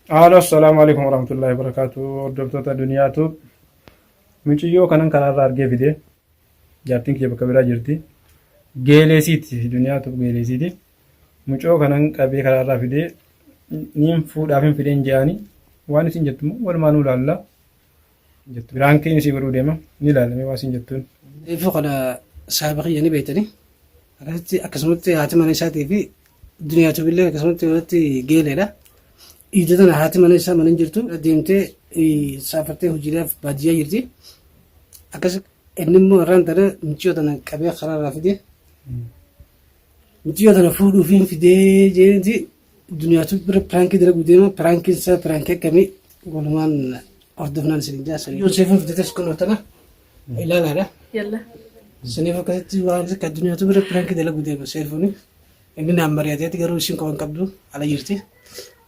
السلام عليكم ورحمة الله وبركاته. دكتور الدنيا توب مچيو كنن كرار أرجع فيديو جاتين كي بكبرة جرتي جيلسيت الدنيا توب جيلسيتي مچيو كنن كبي كرار فيديو نيم فود أفهم فيديو جاني واني سنجتمو والمانو لالا جت برانكي نسي برو ديما نيلالا مي واسين جتون فوق على سابقي يعني بيتني رأيت أكسمت هاتم أنا شاتي في الدنيا تبي أكسمت ولتي جيلة لا إذا أنا هاتم أنا شا من جرتو ديمتي سافرتي هجرة بادية جرتي أكس إنما ران ترى متيو تنا كبير خرار رافدي متيو تنا فودو فين في دي جينتي الدنيا تبي برانكي درا قديمه برانكي سا برانكي كمي قولمان أردفنا نسرينجا سري يوسف في دتش كنا تنا إلا لا يلا سنيفو كذا وارد كدنيا تبي برانكي دلا قديمه سيرفوني إني نامبر يا تيجي كروشين كون كابدو على يرتي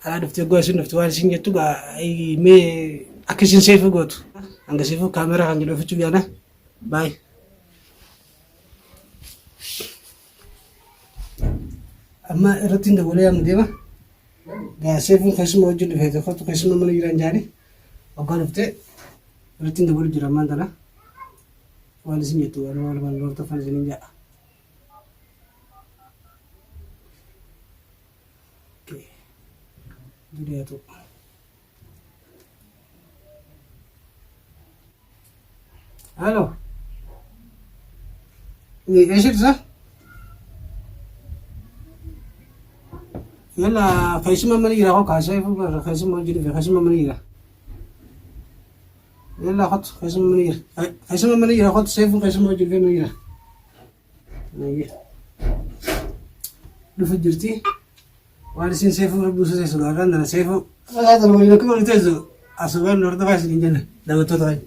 على دفتر قوسين دفتر وارسين جتو أي مي أكشين سيفو قط عند سيفو كاميرا عندي في تبيانا باي أما رتين دولة يا مديما قا سيفو خشم موجود في هذا خط خشم من يران جاري وقال فتى رتين دولة جرمان ترى وارسين جتو أنا ولا لور تفرزين جا دنيا تو الو ايش صح يلا خيسما منيرة هو كاسيف خيسما موجود في خيسما منيرة يلا خط خيسما منيرة خيسما منيرة خط سيف خيسما موجود في منيرة لفجرتي وارسين سيفو ربوسه سيفو عندنا سيفو هذا اللي يقول لكم تزو أسوأ نورد فاس الإنجيل ده بتوتاي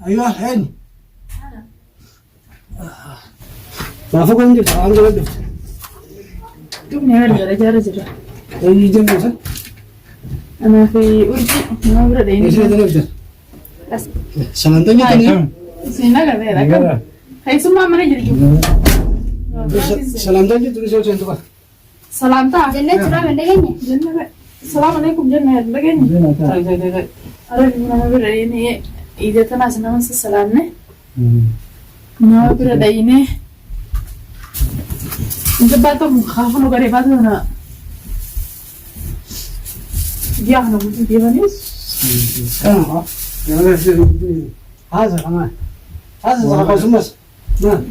أيوة هني ما فوق عندي عندي ولد تبني هذا رجال أي جنب أنا في أرجع ما بردين إيش هذا نبدأ سلامتني تاني سينا كذا هاي سمع من يجري سلامتني تقول شو تنتبه سلامتا جنة ترى من دهني جنة السلام عليكم جنة لقين أنا بردين إذا تناسنا من السلامة ما بردين أنت باتم خافون وقريباتنا جاهنا مديبانيس هذا كمان هذا زرقاء سمس ما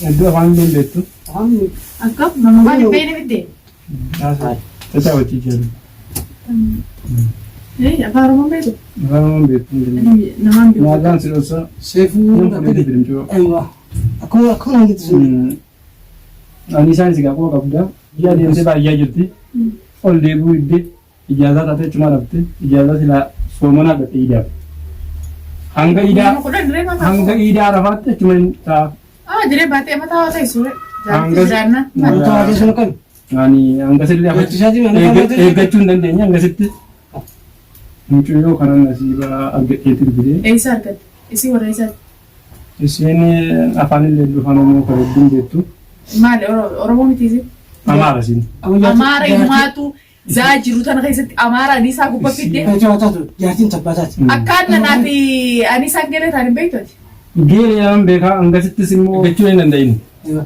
الدوا عن بين بيتو عمي أكب ما بيني بدي تتاوي تيجي إيه أفارو ما بيتو نعم بيتو نعم بيتو ما كان سلوسا سيفو أيوة أكو عندي تسمع أنا ساينس كابو كابدا يا دي أنت بقى يا جرتي أول ديبو يدي إجازة تاتي cuma dapet إجازة sila semua dapet ida. Hangga ida Arafat cuma ta. jadi bate apa tahu saya surat. Hangga Jana. Mana tahu ada selokan Ani hangga sila apa? Itu saja mana tahu Gacun dan dia hangga situ. Mungkin yo karena nasi ba agak itu bide. Isar kan. Isi orang isar. Isini apa ni le dulu mau kerja di itu. Mal orang mau miti sih. Amara sini. Amara itu tu. Zajiru tan keessatti amara anisa gubba fidde Jawatatu jaatin tabbatat akkanna nafi anisa gele tan beektot Gele yang beka hangga situ semua gacun dan dia ini. Aywa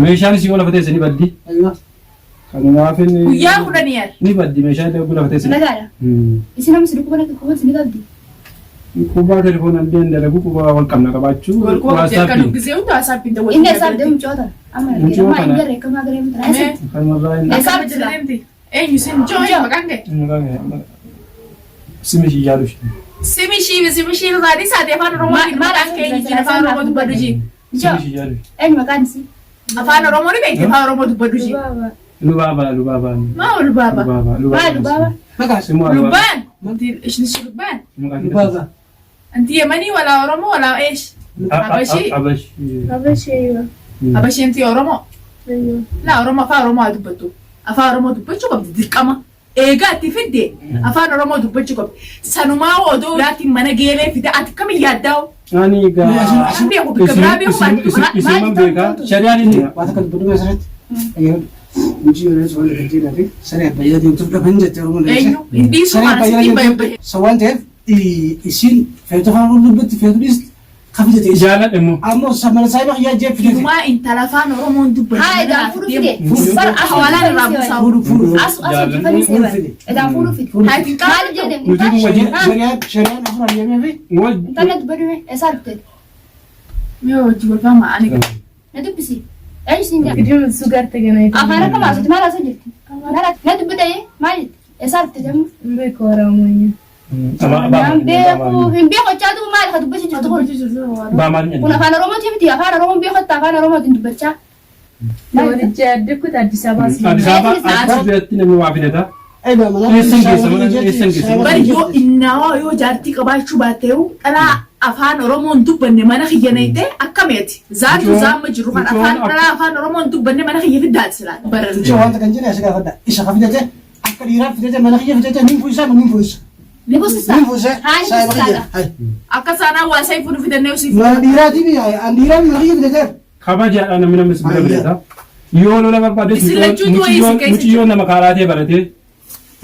Meeshaan si wala fatee sini baddi. aywa Kanaafin guyyaa kudhaniyaar ni baddi meeshaan ta'e wala fatee sini. نجارة إيش نام سلوك ولا كوكو سنقدي Kubaa telefoon addeen dalagu kubaa wal qabna qabaachuu kan dubbisee hundi hasaabbiin ta'u إني صار دم جوتا أما Mucoo ما kana. إنجر كم أقرب ترى Kanarraa inni hasaab jedhamti eenyu sin jooyi maqaan kee simi shi yaalu shi. simishii dhugaadhi isaati afaan oromoo maqaan kee eenyu afaan oromoo dubbadhu ji Simi shi yaalu shi. أي مكان سي afaan oromoo ni beekti afaan oromoo dubbadhu ji Lubaabaa. maa lubaaba لبابا Makas Simu alwaa. lubaan ishnishi lubaan Lubaba anti yemanii walaa oromoo walaa eesh Abashi. Abashi. أبشر أيوة abashii anti oromoo أيوة laa oromoo afaan oromoo haa dubbattu afaan oromoo dubbachuu qabdi dirqama eegaatti fidde afaan oromoo dubbachuu qabdi sanumaa odoo biraatiin mana geelee fide ati kamiin yaaddaa'u Ani isin beekaa shari'aan inni waan akka dubbii asirratti hojii yoo ta'u wal galtee dhabe saree abbayyaa deemtuuf dhaban jettee oromoo eenyu hindi so waan ta'eef isin feetu afaan oromoo dubbatti feetu dhis kafite jaaladha immoo ammoo samana saayiba yaa jeefite Uma intala afaan oromoon dubbatu Haa edaa fuudhu fide. bar hawaalaan irraa buusaa fuudhu Asu jifanii seeban. Edaa fuudhu fide. Haati Maal qabu jedhame? nuti kun wajjin shari'aan afur ayyamee fi wal Intalli dubbadhume eessaa dhufte? mee hojii wal faamaa ani Na dubbisi. Eenyu siin jaa? Gidiyoon sugarte gana Afaan akka baasutti maal haasa'u jirti? Na dubbadhee maal jetti? Eessaa dhufte jamma? beeku Oromoo. Naan beeku hin beeku jechaatu maal ka dubbachaa jirtu kun? Baamaatiin Kun afaan Oromooti miti afaan Oromoon beekotta afaan Oromootiin dubbachaa. Walitti addekuut Addis Ababa Addis Ababa as biratti namni waa fidata. eedaa mana Eessan keessa mana eessan keessa. bari yoo innaawaa yoo jaartii qabaachuu baateewu dhalaa afaan oromoon dubbanne mana kiyyanayte akkameeti zaatu zaamma jiru kan afaan dhalaa afaan oromoon dubbanne mana kiyya fiddaati silaan Ichi bararre wanta kan jedhe asirraa fadda isa ka fidate akka dhiiraa fidate mana kiyya fidate nin fuusaa nin fuusa Ni buusisa. nin fuusa Haa ni saayiba kiyya buusisaadha. akka saanaa waa sayfuun fidannee usiif mana dhiiraatiif an dhiiraa mana kiyya fidate Kabajaadhaan namni namni sibira fidata. Yoo lola barbaade Isin lachuutu wayii isin keessa muciyyoo nama kaaraatee barate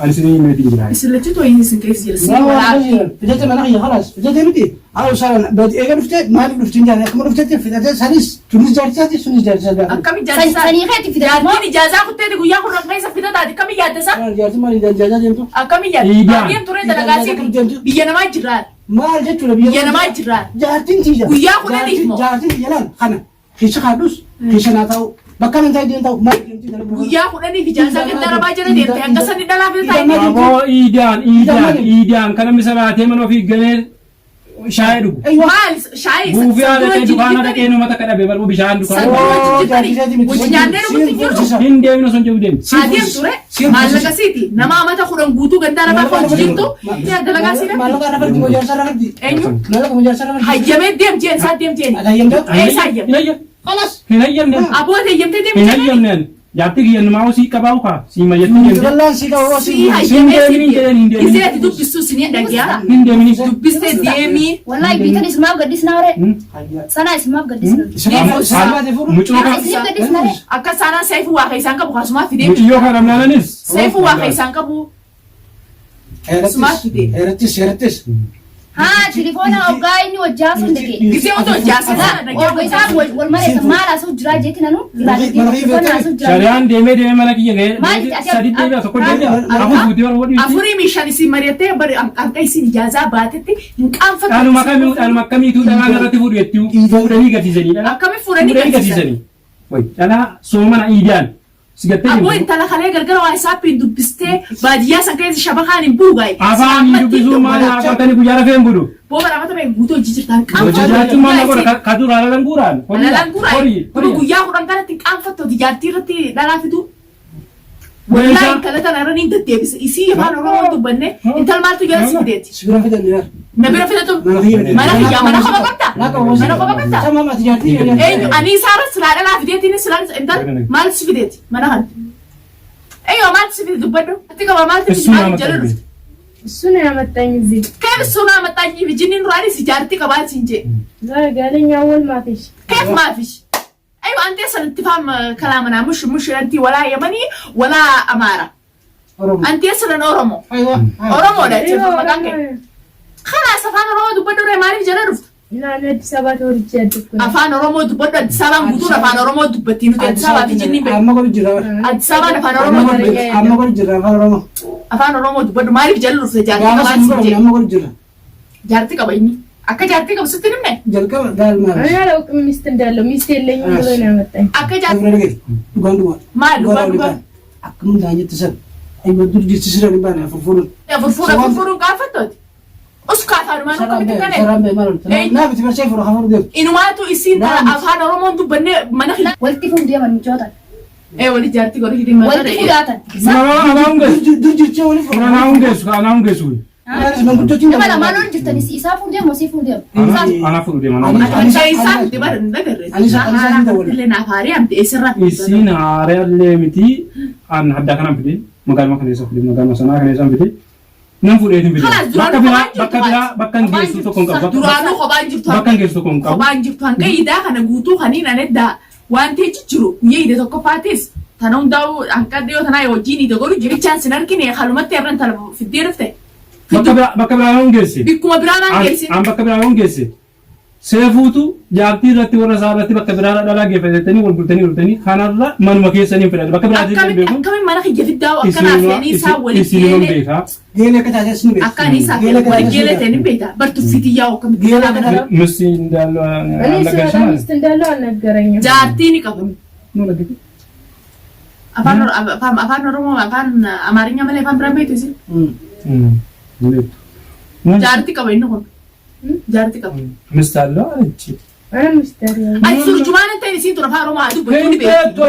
ani isin meetii jira. isin lachuutu wayii isin keessa jira Nama sin waan walaa jiran fidate mana kiyya khalaas fidate miti haa usaalan bati eega dhufte maaliif dhuftiin jaaree akkuma dhuftetti fidate sanis tunis jaartisaati sunis jaartisaati akkami Sanii keetti fidate moo? jaartiin ijaazaa kutteeti guyyaa kun keessa fidataati akkami yaaddasa jaartii maali jaajaa deemtu akkami Iidaan. yaadda adeem turee dalagaasii biyya namaa jiraan maal jechuudha biyya namaa jiraan jaartiin tiija Guyyaa kudhaniif moo? jaartiin jalaan kana keessa kaadhus keessa naa ta'u bakka amantaa iddeen ta'u maal deemti dalagu guyyaa kudhaniif ijaazaa ganda arabaa jala deemte akkasani dhalaa fidataati Aboo iidaan kana misa baatee mana ofii galee shaayee dhugu. maal shaayii Buufii haala ta'e dukaana dhaqee nama takka dhabe bal'uu bishaan dukaana. Hin deemnu sun jiru deemti. adeem ture maallaqasiiti nama amata kudhan guutuu ganda arabaa kan jirtu dalagaasiidha maallaqa irra fardi mojaarsa irra fardi eenyu maallaqa mojaarsa irra fardi hayyamee deem jeen isaa deem jeen hayyamtaa eessa hayyam خلاص Hin hayyamne. aboota hayyamtee deem Hin jeen hayyamne. Jaartii kiyya namaa osii qabaa'u kaa sii mayyattee deemte. Jalaan si kawo si sii hayyamee iseeti dubbistuu sinii dhagiyaa Hin deemini. dubbistee deemii Wallahi biitan ismaaf gaddisnaa ore. Sana ismaaf gaddisnaa. Mucoo kaa. Ismaaf gaddisnaa re. akka saanaa seefuu waa keessaan qabu kaasumaa fidee Muciyyoo kaa dhabnaanis. seefuu waa keessaan qabu Heerattis heerattis. Haa telefoona hoggaa inni wajjaa sun dake. gisee otoo jaasisa Ogo isaa wal mareessa maal asuu jiraa jeeti nanu. Shari'aan deemee deemee mana kiyya Maal ga'ee ati- sadi deemee tokko deemee afur guutuu yeroo wadhiitti. afurii meeshaan isin mari'attee bari akka isin ijaazaa baatetti hin Dhaaluma akkamiitu dhalaan irratti fuudhu jettuu fuudhanii gatiisanii dhala. akkami fuudhanii gatiisan Dhalaa soomana iidaan sigattee aboo deemte. intala kalee galgala waa isaappiin dubbistee baadiyyaa san keessa shabakaan hin buugaay Afaan dubbisuu maal haafatanii guyyaa rafee hin budu. booba ramata mee guutuu hojii jirtaan Hojjechaachuun maal na godha ka dura alalan guuraan. Alalaan guuraa guyyaa kudhan kanatti qaanfattu jaartii irratti dhalaa fidu. Meeshaa- Wallahi intala tana irra niin deddeebise isii afaan oromoo dubbanne intala maaltu jala si fideeti Sibira fidan dira. na bira fidatu Mana kiyya fidan. mana kiyyaa mana qofa qabda mana qofa qabda Sama mati jaartii. eenyu ani isaarra silaa dhalaa fideetiin silaa intala maaltu si fideeti mana kana eenyu maaltu si fide dubbadhu ati qaba maaltu si Eessuma maaltu jala dhufte እሱን ያመጣኝ እዚህ keef sunaa maxxanyi bijinni nuraani si jaartii qabaa siin jee ዛሬ ጋለኛ ወል ማፊሽ كيف ما فيش ايوه انت اصلا انت فاهم كلامنا مش انت ولا يمني ولا اماره Oromoo. انت اصلا اورومو Aywa. اورومو ده تفهم مكانك خلاص افان اورومو دبدو ما لي جرى እና አዲስ አበባ ተወልጄ ያደግኩ افان اورومو دبدو سبا غدو افان اورومو دبتي نو سبا بيجني Amma godhu jira. سبا افان Amma اورومو godhu jira afaan Oromoo. افان اورومو دبدو ما لي جرى جارتي Gaafa كبا sin godhu amma godhu jira. جارتي كبا akka jaartii qabu sitti nimne Jalqaba gaalmaa. እኔ አላውቅም ሚስት እንዳለው ሚስት የለኝም ብሎ ነው ያመጣኝ akka jaartii Dhugaan dhugee. Dhugaan dhugaa. maal dhugaan Akkuma daanyetti san. Aywa dur jirti sirra ni baana furfuruun. furfuruun qaanfattooti uskaafaadhumaan akkamitti kane Saraan bee maal naa biti barshee furu hafuru deemu. inumaatu isiin afaan oromoon dubbanne mana kila Walitti fuudhu deeman michoota. wali jaartii godhe hidhimma Walitti fuudhaatan. Anaan geessu. Dur jirchee waliif furu. Anaan geessu. Manguddotiin Nama lamaan jirtanis isaa fuudhu deemu osii fuudhu deemu. Anaa fuudhu deema. Akka isaa itti bara hin dagarre. Ani Illee naaf haarii amte eessirraa. Isiin haaraallee miti an adda kana fide magaaluma keessa fide magaaluma sanaa keessa fide nan fuudheetiin fide bakka geessu tokko hin qabu duraanuu kophaan jirtu bakka geessu tokko hin qabu kophaan jirtu hanga idaa kana guutuu kaniin aneddaa waan ta'e jiru guyyee ide tokko faatis tana hundaa'u hanqa dhiyoo tanaa wajjin ide godhu jirichaan sin argine halumatti irraan tala fiddee dhufte bakka biraa hin geesse bikkuma biraa naan geesse an bakka biraa hin geesse seefuutu jaartii irratti warra isaa irratti bakka biraa dhalaa geeffatanii wal bultanii kanarra manuma keessanii fedhan bakka biraatiin hin beeku akkamiin mana kiyya fiddaa'u akkanaa feenii isaa walitti beeka geelee akka taates ni beeku akkaan isaa geelee ta'e ni beekta bartu fitiyyaa akkamitti geelee akka taates ምስቲ እንዳለው እኔ ስመጣ ሚስት እንዳለው አልነገረኝም። jaartii ni qabu afaan oromoo afaan amaarinya malee afaan biraan beektu isin jaartii qaba inni kun jaartii qaba ምስት አለው አለች እኔ ሚስት አይደለም። ay surjumaan ta'e isin tura afaan oromoo adu gochuu ni beektu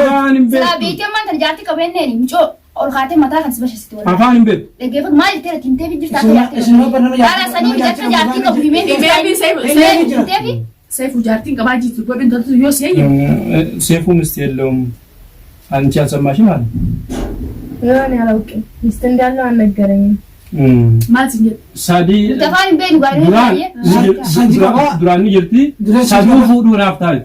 Sila beekee maan kan jaartii qabeenneeni mucoo ol kaatee mataa kan si bashasitti wal. afaan hin beeku Dhaggeeffatu maal jettee timtee fi jirtaa akka jaartii isin qabu. barnama Yaala sanii bijaajila jaartii qabu himee timtee fi seefu jaartiin qabaa jirtu godhin toltu yoo si'eeyye ሴፉ ምስት የለውም አንቺ አልሰማሽም አለ የሆነ አላውቅም። ሚስት እንዳለው አልነገረኝም። maal sin jedhu ሳዲ Tafaan hin beeknu gaariin baay'ee. ዱራን ጅርቲ ሳዲ ፉዱ ናፍታል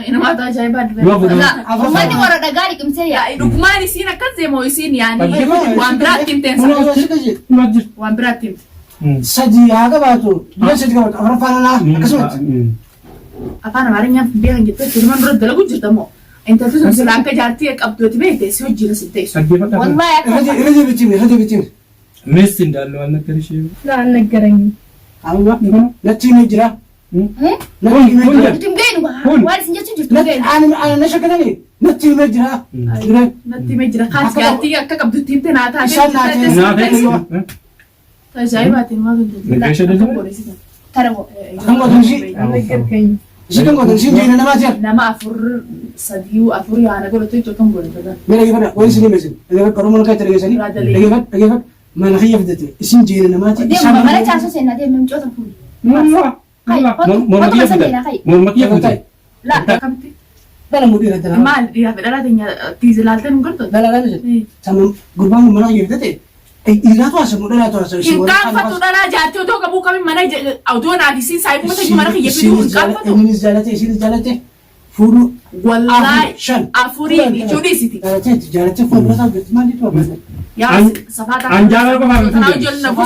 inamaatu ajaa'ibaa Yoo fuudhan. Uummanni warra dhagaa liqimsee yaa. dhugumaan isiin akkas deemoo isiin yaanii waan biraatti himteen waan biraatti himte sadii haa qabaatu dura sadii qabaatu afaan faananaa akkasumas afaan amaarinyaa beekan jettee firman dura dalagu jirta moo intalli sun sila akka jaartii qabdooti beekte si wajjin asitteessu Wallahi akka irra deebitiin ምስት እንዳለው አልነገርሽም አልነገረኝም። amma natti himee jira natti himee jira hin beeknu waan isin jechuun jirtu hin beeknu. ani na shakkatanii natti himee jira natti himee jira kaas jaartii akka qabdutti himte naa Isaan naa taate taate. ajaa'ibaatiin maa Taraboo. kan gootan ishii አልነገርከኝም። ishii kan gootan ishii jeena namaa jira nama sadii afur yaana godhatu jechuun kan godhatu mee dhageeffadha waan isin himesin dhageeffadha oromoon akka itti dhageessanii dhageeffadha mana kiyya fidate isin jeena namaa jira Deema mana chaasoo seenaa deemnee mucoo tan fuudhu. mormakiya fuute laa akkamitti dhala mudhii irratti nama maal dhiiraaf dhalaa teenya tiizilaaltee nu godhatu dalagaan jedhe sama gurbaan mana kiyya fidate dhiiraatu haasa'u dhalaatu haasa'u hin qaanfatu dhalaa jaartii otoo qabuu qabin mana autoon aadisiin saayibuma tajii mana kiyya fiduu hin qaanfatu Innis jaalate isinis jaalate fuudhu wallaahi shan afuriin ichuu dhiisiti jaalate fuudhu isaa maaliif waa yaa safaata አንጃላ ቆፋ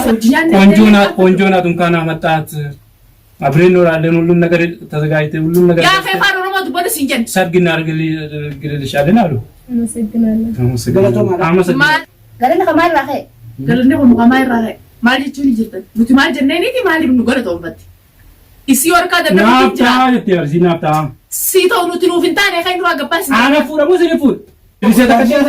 ቆንጆ ቆንጆናት እንኳን አመጣት አብሬን ኖራለን ሁሉም ነገር ተዘጋጅተ ሁሉም ነገር yaa feefaan oromoo dubbatu siin jenna ሰርግ እናድርግልሻለን አሉ አመሰግናለሁ። maal Galanna kan maal irraa ka'e? galanni kun muqamaa irraa ka'e maal jechuun ni jirtan nuti maal jenneeniiti maaliif nu godhata uffatti isii warqaa dadhabbii ናፍታ jira የትያርሲ ናፍታ sii ta'u nuti nuuf hin taane kan nuraa gabbaa sin አነ ፉረሙ ሲሪፉት ሪሴታ ከዲያቴ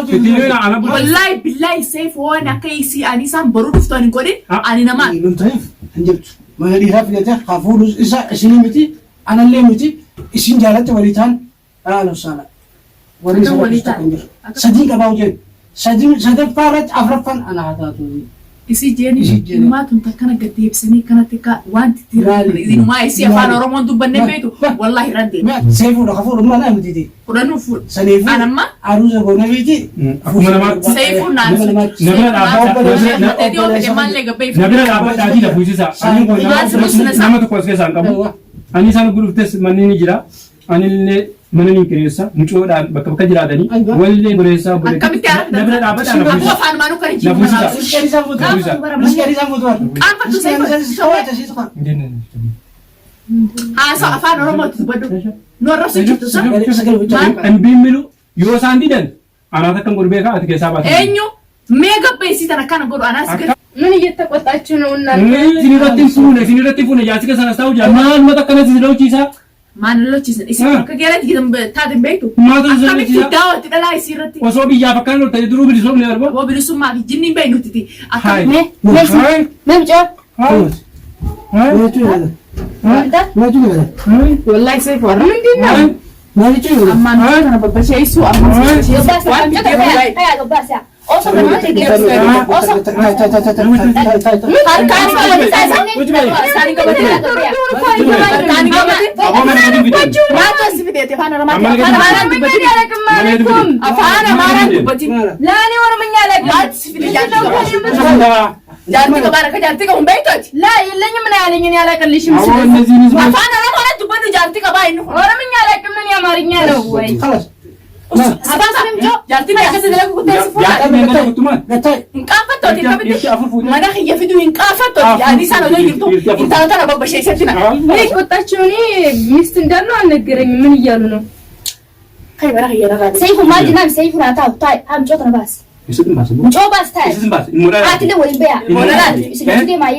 wallahi billahi seef waan akka isii ani isaan baruu dhuftu ani godhin ani namaan mana dhiiraa fidate hafuudhu isa isinii miti anallee miti isin jaalatte walii ta'an haala saala warri isa walii ta'an jiru sadii qabaa hojjetu sadaffaa irratti afuraffaan ana haa taatu isii jeeni ilmaa tun takkana gaddeebisanii kanatti wanti inumaa isii afaan oromoon dubbanne beetu wallahi rande seefuudha hafuudhu mana mititi kudhanuu fuudha saneefu anamma aruusa goona beeti akkuma namaatti seefuun naan nabira dhaabbataa fuusisa nama tokko as keessaa hin qabu ani isaan gurgurtes manni ni jira anillee mana ni kireessa mucoodhaan bakka jiraatanii wallee goleessaa akkamitti nabira dhaabbataa na fuusisa afaan maanuu kan na fuusisa qaanfattu seefuun haasa afaan oromootti dubbadhu nu arrabsu jirtu sa Anbiimilu yoo isaan didan anaat akkan godhu beekaa ati keessaa baata. eenyu mee gabbeessii tan akkana godhu anaas ምን እየተቆጣችሁ ነው እናንተ? Sinirratti fuune jaarsi keessa nas ta'u jira maal mata akkanatti si dhawchiisa. maan lochisan isin akka geelatti taatin beektu Maatu si akkamitti dhawchiisa. daawwatti dhalaa isii irratti Osoo biyyaaf akkan lolta duruu bilisoomni arba. obbo bilisummaa fi jinniin beeknutti Hai. Mee mucoo. wallahi seefu warra ammaan kana babbasheessu ammaan Gobbaasa mucoo ta'e kayaa gobbaasa. Osoo kana osoo harkaan qabatee isaan qabatee maata sibideete afaan Amaaraan dubbati laani oromኛ ላይ maata sibideete jaartii qabaara ka jaartii qabuun beektooti ላይ የለኝም ምን ያለኝ እኔ አላቀልሽም afaan Oromoo dubbatu jaartii qabaa inni kun ኦሮምኛ ላይ ምን አማርኛ ነው ወይ Abang jo, jangan nak kasi dalam kutu sefulah. Ingkafat tu, ingkafat. Mana kaya video ingkafat tu? Jadi sana tu itu, intang tak apa bersih sesuatu. እኔ ቆጣቸውኒ ሚስት እንዳለው አልነገረኝም ምን እያሉ ነው Kaya mana kaya nak? ሰይፉ ማጅናም ሰይፉ ናታው ታይ አም ጮት ነው ባስ ጮ ባስ ታይ አትለ ወይ በያ ሞራል ስለዚህ ማየ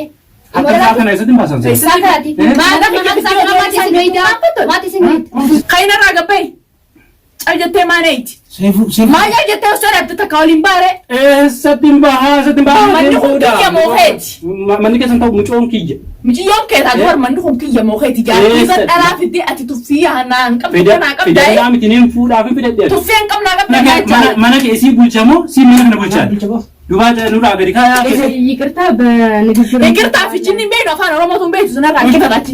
ሳካቲ ማዳ ከማሳካ ማቲ ሲገይዳ ማቲ ሲገይዳ Kaya nak agapay. Ajate manait. Maya ajate usara tutakawalin bare. Satimba. Mandi kung kiya mohet. Mandi ka santau muchong kija. Miji yung kaya tagwar mandi kung kiya mohet. Jadi isat alafiti ati tufiya na angkap na angkap day. Pida kami tinin food afi pida dia. Tufiya angkap na angkap na mana ke si bulchamo si mana na bulchan. Duba nura Amerika ya. ይቅርታ በንግግር Ikirta fichini mbei no fana Oromo tumbe tuzuna rangi tagati.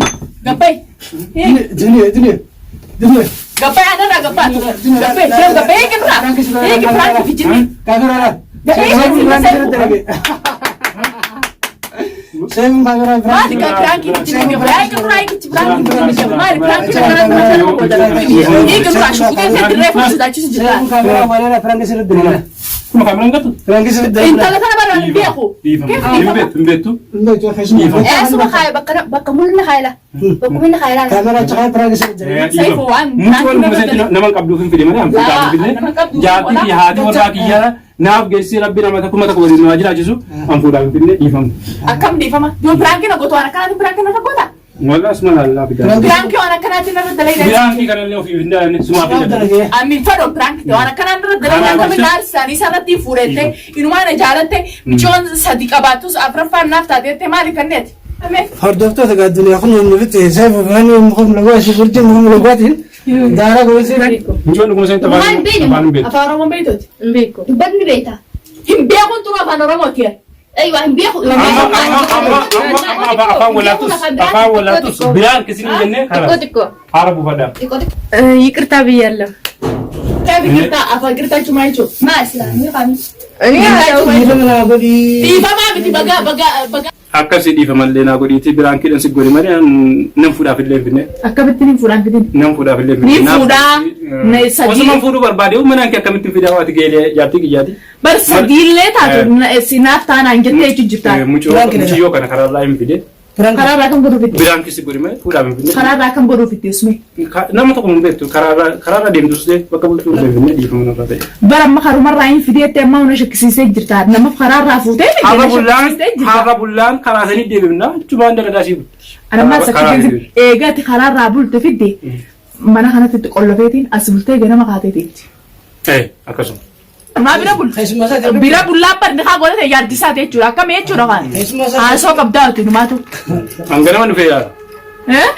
Gapay. Gapay ana na gapay. Gapay ikirta. Ikirta fichini. Mari ka pranki fichini gapay. Ikirta fichini. Mari pranki fichini. Ikirta shukute telefono sudachi sujita. Kuma kameran gatu. Intala sana bara biako. Imbetu. ايه سبا خايل بقى مولنا خايلة بقى مولنا خايلة كاميرا تشغل براغس Saifuan. Mutual musik naman kablu film film mana? Jadi di hati orang kia, naaf gesi Rabbi nama tak kumata kuat ini aja aja su, ampu dah film ni ifam. Akam di fama. Dua pranki na goto anak kana pranki na kota. Wala semua Allah bidan. Pranki anak kana tina na dalay. Bidan ki kanan leo film dah ni semua bidan. Amin fado pranki te anak kana na dalay kami dar sani sana ti furete. Inumana jalante michon sadika batus afrafan nafta dete mali kanet. Amin. هردفت تقعدني أخذ من البيت سيف غني مخم لقواش برجي مخم لقواتين دارا كويسين Mutual musik tak Main bini balik. Afaro mo beitot. ቤኮ بدني بيتا Himbe akong turo afano romo kia. ايوه هم بياخد Apa wala tu bidan kesini jenne kalah. እኮ Arabu pada. ይቅርታ ብያለሁ Kaya kita apa kita cuma itu. ما اسلام يقام እኔ ያው يرمنا بدي Di fama biti baga. Akkasi di famallee naa godhiitii biraan kiidhan si godhi malee nan fuudhaaf illee finne. Akkamittiin fuudhaan fidin. Nan fuudhaaf illee Ni fuudhaa. Na sadii. Osuma fuudhuu barbaade manaan kee akkamittiin fidaa waati geelee jaartii kiyyaati. Bar sadiillee taatu sinaaf taanaan jettee jechuun jirta. Muciyyoo kana karaarraa hin fide. Karaarraa kan godhuu fidde. Biraan kisi godhi malee fuudhaaf hin finne. Karaarraa kan godhuu fidde sume. Nama tokko hin beektu karaarraa deemtus bakka bultuu hin finne dhiifama narraa ta'e. Bara amma karumarraa hin fideetti amma hunda shakkisiisee jirta. Nama karaarraa fuutee Har'a bullaan karaa sanii deebifna cubaan dagadaa sii bulti. Anammaa sakkisiisee eegatti karaarraa bulte fidde mana kanatti qollofeetiin as bultee ganama kaateetiitti. Akkasuma. Maa bira bul. Bira bullaa barni haa godhate yaaddisaa ta'e jechuudha. Akkam jechuudha waan. Haasoo qabdaa hooti numaatu. Hanganama nu feeyaadha.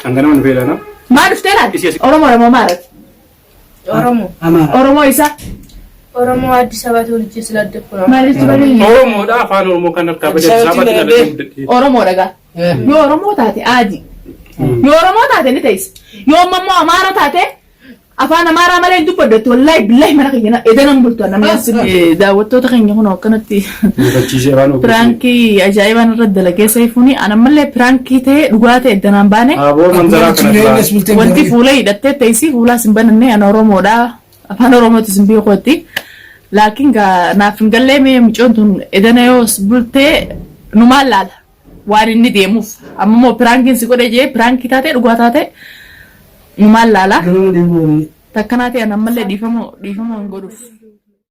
Hanganama nu feeyaadha. Maa dhuftee laata? Oromoo maarati? Oromoo isa. ኦሮሞ አዲስ አበባ ተወልጄ ስላደኩ ነው Maalitti balee? Oromoodha afaan Oromoo kan akka bade saabatti dhalatee. Oromoodha gaa. Yoo Oromoo taate aadi. Yoo Oromoo taate ni ta'is. Yoo ammoo Amaara taate afaan Amaaraa malee hin dubbaddattu wallaahi billahi mana keenya edanan bultu namni as daawwattoota keenya kun akkanatti Mufachiisee afaan Oromoo. pirankii ajaa'ibaan irra dalagee Saifuuni anammallee pirankii ta'ee dhugaa ta'e edanaan baane Aboo manzaraa kana wanti fuula hidhattee ta'isi fuulaas hin bananne ana Oromoodha afaan Oromootis hin beekuutti. Laakiin naaf hin gallee mee mucoon tun edana yoo bultee numaan laala waan inni deemuuf amma immoo piraankiin si godhe jee piraankii taatee dhugaa taatee numaan laala takkanaa ta'e anammallee dhiifama hin godhuuf.